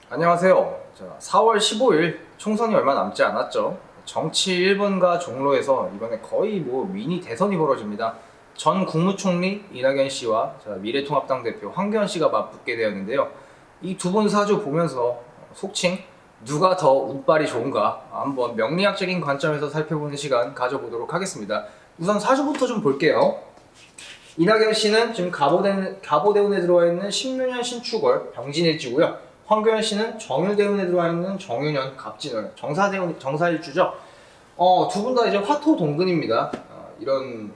안녕하세요. 자, 4월 15일 총선이 얼마 남지 않았죠. 정치 1분과 종로에서 이번에 거의 미니 대선이 벌어집니다. 전 국무총리 이낙연 씨와 미래통합당 대표 황교안 씨가 맞붙게 되었는데요. 이 두 분 사주 보면서 속칭 누가 더 운빨이 좋은가 한번 명리학적인 관점에서 살펴보는 시간 가져보도록 하겠습니다. 우선 사주부터 좀 볼게요. 이낙연 씨는 지금 가보대운에 들어와 있는 신묘년 신축월 병진일주고요. 황교안 씨는 정유대운에 들어와 있는 정유년 갑진월 정사일주죠. 두 분 다 이제 화토 동근입니다. 이런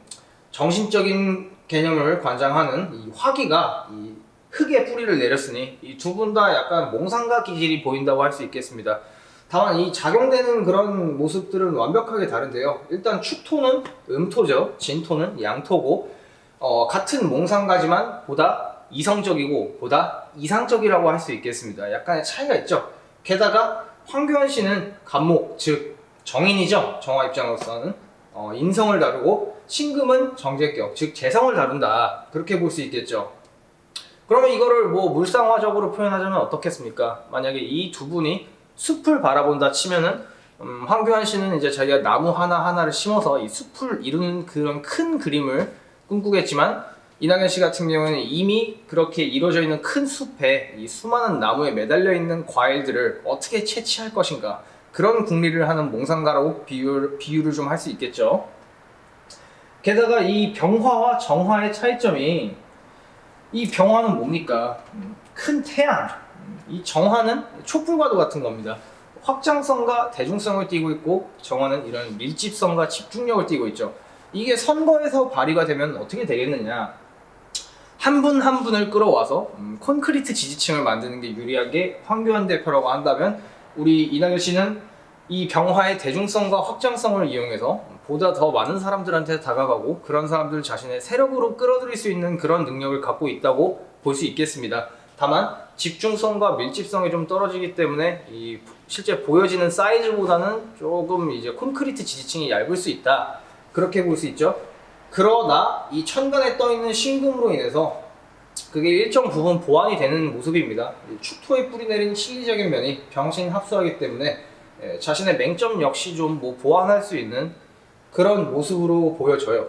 정신적인 개념을 관장하는 이 화기가 이 흙에 뿌리를 내렸으니 이 두 분 다 약간 몽상가 기질이 보인다고 할 수 있겠습니다. 다만 이 작용되는 그런 모습들은 완벽하게 다른데요. 일단 축토는 음토죠. 진토는 양토고 같은 몽상가지만 보다 이성적이고 보다 이상적이라고 할 수 있겠습니다. 약간의 차이가 있죠. 게다가 황교안 씨는 간목, 즉 정인이죠. 정화 입장으로서는 인성을 다루고 신금은 정제격, 즉 재성을 다룬다. 그렇게 볼 수 있겠죠. 그러면 이거를 물상화적으로 표현하자면 어떻겠습니까? 만약에 이 두 분이 숲을 바라본다 치면은 황교안 씨는 이제 자기가 나무 하나하나를 심어서 이 숲을 이루는 그런 큰 그림을 꿈꾸겠지만 이낙연 씨 같은 경우에는 이미 그렇게 이루어져 있는 큰 숲에 이 수많은 나무에 매달려 있는 과일들을 어떻게 채취할 것인가 그런 궁리를 하는 몽상가라고 비유를 좀 할 수 있겠죠. 게다가 이 병화와 정화의 차이점이 이 병화는 뭡니까? 큰 태양. 이 정화는 촛불과도 같은 겁니다. 확장성과 대중성을 띠고 있고 정화는 이런 밀집성과 집중력을 띠고 있죠. 이게 선거에서 발휘가 되면 어떻게 되겠느냐? 한 분 한 분을 끌어와서 콘크리트 지지층을 만드는 게 유리한 게 황교안 대표라고 한다면 우리 이낙연 씨는 이 병화의 대중성과 확장성을 이용해서 보다 더 많은 사람들한테 다가가고 그런 사람들 자신의 세력으로 끌어들일 수 있는 그런 능력을 갖고 있다고 볼 수 있겠습니다. 다만 집중성과 밀집성이 좀 떨어지기 때문에 이 실제 보여지는 사이즈보다는 조금 이제 콘크리트 지지층이 얇을 수 있다. 그렇게 볼 수 있죠. 그러나 이 천간에 떠있는 신금으로 인해서 그게 일정 부분 보완이 되는 모습입니다. 축토에 뿌리내린 실리적인 면이 병신합수하기 때문에 자신의 맹점 역시 좀 보완할 수 있는 그런 모습으로 보여져요.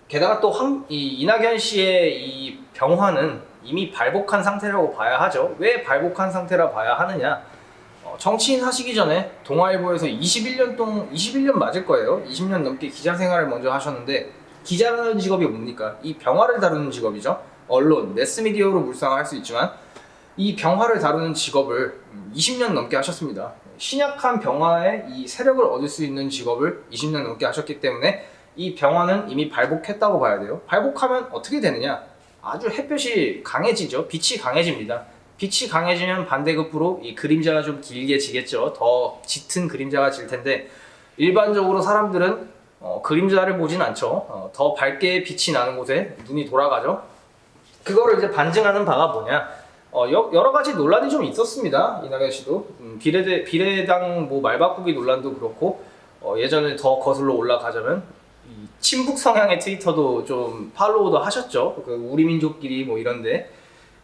게다가 또 이낙연 씨의 이 병화는 이미 발복한 상태라고 봐야 하죠. 왜 발복한 상태라 봐야 하느냐? 정치인 하시기 전에 동아일보에서 21년 맞을 거예요. 20년 넘게 기자 생활을 먼저 하셨는데 기자라는 직업이 뭡니까? 이 병화를 다루는 직업이죠. 언론, 매스미디어로 물상할 수 있지만 이 병화를 다루는 직업을 20년 넘게 하셨습니다. 신약한 병화의 이 세력을 얻을 수 있는 직업을 20년 넘게 하셨기 때문에 이 병화는 이미 발복했다고 봐야 돼요. 발복하면 어떻게 되느냐? 아주 햇볕이 강해지죠. 빛이 강해집니다. 빛이 강해지면 반대급부로 이 그림자가 좀 길게 지겠죠. 더 짙은 그림자가 질 텐데 일반적으로 사람들은 그림자를 보진 않죠. 더 밝게 빛이 나는 곳에 눈이 돌아가죠. 그거를 이제 반증하는 바가 뭐냐? 여러 가지 논란이 좀 있었습니다. 이낙연 씨도 비례당 말 바꾸기 논란도 그렇고 예전에 더 거슬러 올라가자면 이 친북 성향의 트위터도 좀 팔로우도 하셨죠. 그 우리 민족끼리 이런데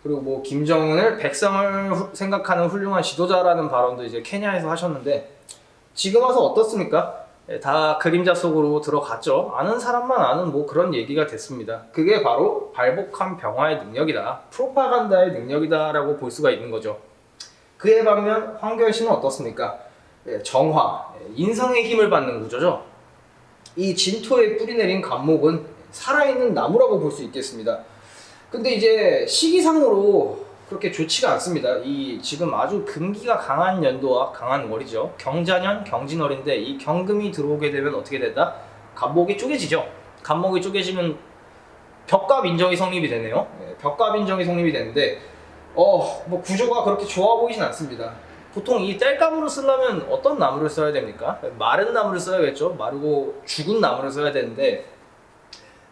그리고 김정은을 백성을 생각하는 훌륭한 지도자라는 발언도 이제 케냐에서 하셨는데 지금 와서 어떻습니까? 다 그림자 속으로 들어갔죠. 아는 사람만 아는 그런 얘기가 됐습니다. 그게 바로 발복한 병화의 능력이다. 프로파간다의 능력이다라고 볼 수가 있는 거죠. 그에 반면 황교안 씨는 어떻습니까? 정화, 인성의 힘을 받는 구조죠. 이 진토에 뿌리내린 간목은 살아있는 나무라고 볼 수 있겠습니다. 근데 이제 시기상으로 그렇게 좋지가 않습니다. 이 지금 아주 금기가 강한 연도와 강한 월이죠. 경자년, 경진월인데 이 경금이 들어오게 되면 어떻게 된다? 간목이 쪼개지죠. 간목이 쪼개지면 벽갑인정이 성립이 되네요. 벽갑인정이 성립이 되는데 구조가 그렇게 좋아 보이진 않습니다. 보통 이 땔감으로 쓰려면 어떤 나무를 써야 됩니까? 마른 나무를 써야겠죠. 마르고 죽은 나무를 써야 되는데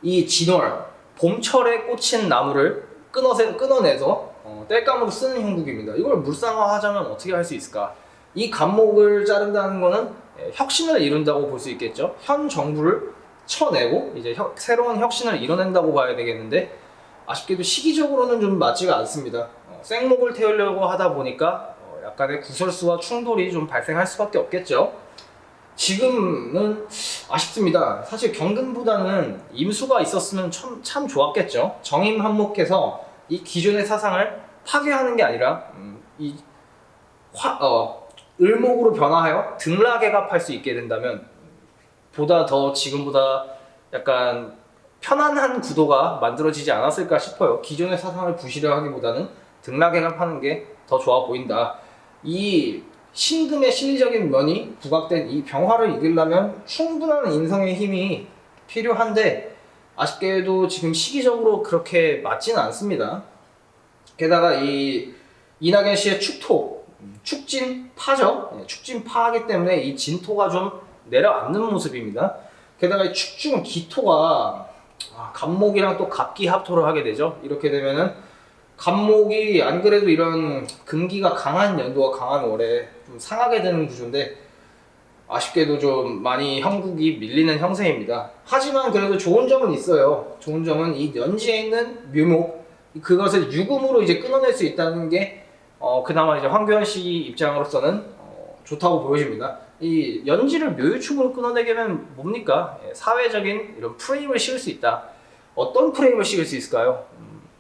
이 진월, 봄철에 꽂힌 나무를 끊어내서 땔감으로 쓰는 형국입니다. 이걸 물상화하자면 어떻게 할 수 있을까? 이 간목을 자른다는 거는 혁신을 이룬다고 볼 수 있겠죠. 현 정부를 쳐내고 이제 새로운 혁신을 이뤄낸다고 봐야 되겠는데 아쉽게도 시기적으로는 좀 맞지가 않습니다. 생목을 태우려고 하다 보니까 약간의 구설수와 충돌이 좀 발생할 수밖에 없겠죠. 지금은 아쉽습니다. 사실 경근보다는 임수가 있었으면 참 좋았겠죠. 정임 한몫해서 이 기존의 사상을 파괴하는 게 아니라 을목으로 변화하여 등락해갑할 수 있게 된다면 보다 더 지금보다 약간 편안한 구도가 만들어지지 않았을까 싶어요. 기존의 사상을 부시려 하기보다는 등락해갑하는 게 더 좋아 보인다. 이 신금의 실리적인 면이 부각된 이 병화를 이기려면 충분한 인성의 힘이 필요한데 아쉽게도 지금 시기적으로 그렇게 맞지는 않습니다. 게다가 이 이낙연 씨의 축토, 축진파죠. 축진파이기 때문에 이 진토가 좀 내려앉는 모습입니다. 게다가 이 축중 기토가 갑목이랑 또 갑기합토를 하게 되죠. 이렇게 되면은 갑목이 안 그래도 이런 금기가 강한 연도와 강한 월에 좀 상하게 되는 구조인데 아쉽게도 좀 많이 형국이 밀리는 형세입니다. 하지만 그래도 좋은 점은 있어요. 좋은 점은 이 연지에 있는 묘목 그것을 유금으로 이제 끊어낼 수 있다는 게 그나마 이제 황교안 씨 입장으로서는 좋다고 보여집니다. 이 연지를 묘유축으로 끊어내게 되면 뭡니까? 사회적인 이런 프레임을 씌울 수 있다. 어떤 프레임을 씌울 수 있을까요?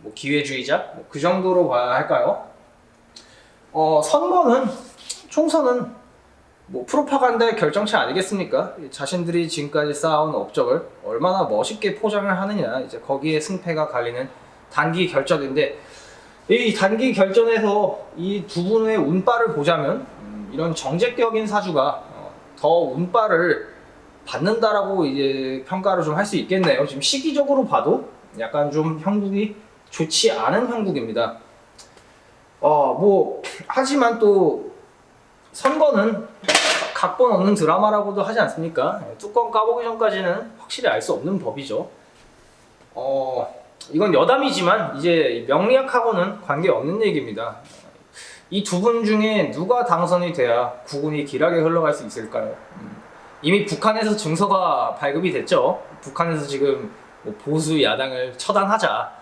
뭐 기회주의자? 그 정도로 봐야 할까요? 선거는 총선은 뭐 프로파간다의 결정체 아니겠습니까? 자신들이 지금까지 쌓아온 업적을 얼마나 멋있게 포장을 하느냐 이제 거기에 승패가 갈리는 단기 결전인데 이 단기 결전에서 이 두 분의 운빨을 보자면 이런 정제격인 사주가 더 운빨을 받는다라고 이제 평가를 좀 할 수 있겠네요. 지금 시기적으로 봐도 약간 좀 형국이 좋지 않은 형국입니다. 하지만 또 선거는 각본 없는 드라마라고도 하지 않습니까? 뚜껑 까보기 전까지는 확실히 알 수 없는 법이죠. 이건 여담이지만 이제 명리학하고는 관계없는 얘기입니다. 이 두 분 중에 누가 당선이 돼야 국운이 길하게 흘러갈 수 있을까요? 이미 북한에서 증서가 발급이 됐죠. 북한에서 지금 뭐 보수 야당을 처단하자.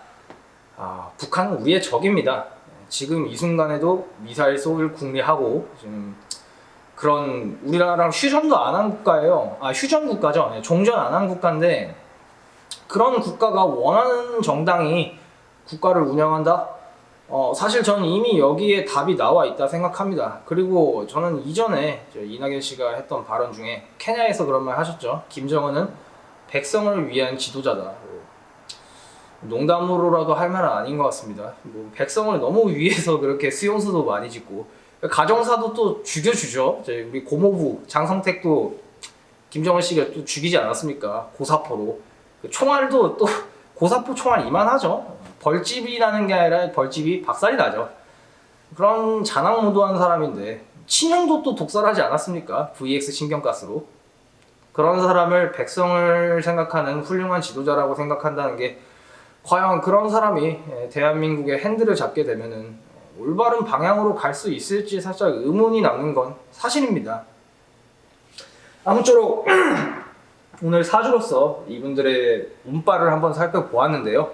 북한은 우리의 적입니다. 지금 이 순간에도 미사일 쏘을 궁리하고 지금 그런 우리나라랑 휴전도 안 한 국가예요. 휴전 국가죠. 종전 안 한 국가인데 그런 국가가 원하는 정당이 국가를 운영한다? 사실 저는 이미 여기에 답이 나와 있다 생각합니다. 그리고 저는 이전에 이낙연 씨가 했던 발언 중에 케냐에서 그런 말 하셨죠. 김정은은 백성을 위한 지도자다. 농담으로라도 할 말은 아닌 것 같습니다. 뭐 백성을 너무 위해서 그렇게 수용소도 많이 짓고 가정사도 또 죽여주죠. 우리 고모부 장성택도 김정은 씨가 또 죽이지 않았습니까? 고사포로. 총알도 또 고사포 총알 이만하죠. 벌집이 나는 게 아니라 벌집이 박살이 나죠. 그런 자랑무도한 사람인데 친형도 또 독살하지 않았습니까? VX 신경가스로. 그런 사람을 백성을 생각하는 훌륭한 지도자라고 생각한다는 게 과연 그런 사람이 대한민국의 핸들을 잡게 되면은 올바른 방향으로 갈 수 있을지 살짝 의문이 남는 건 사실입니다. 아무쪼록 오늘 사주로서 이분들의 운빨을 한번 살펴보았는데요.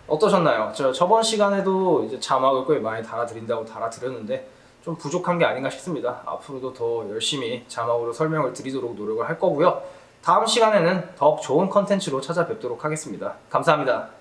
어떠셨나요? 저번 시간에도 이제 자막을 꽤 많이 달아드린다고 달아드렸는데 좀 부족한 게 아닌가 싶습니다. 앞으로도 더 열심히 자막으로 설명을 드리도록 노력을 할 거고요. 다음 시간에는 더욱 좋은 컨텐츠로 찾아뵙도록 하겠습니다. 감사합니다.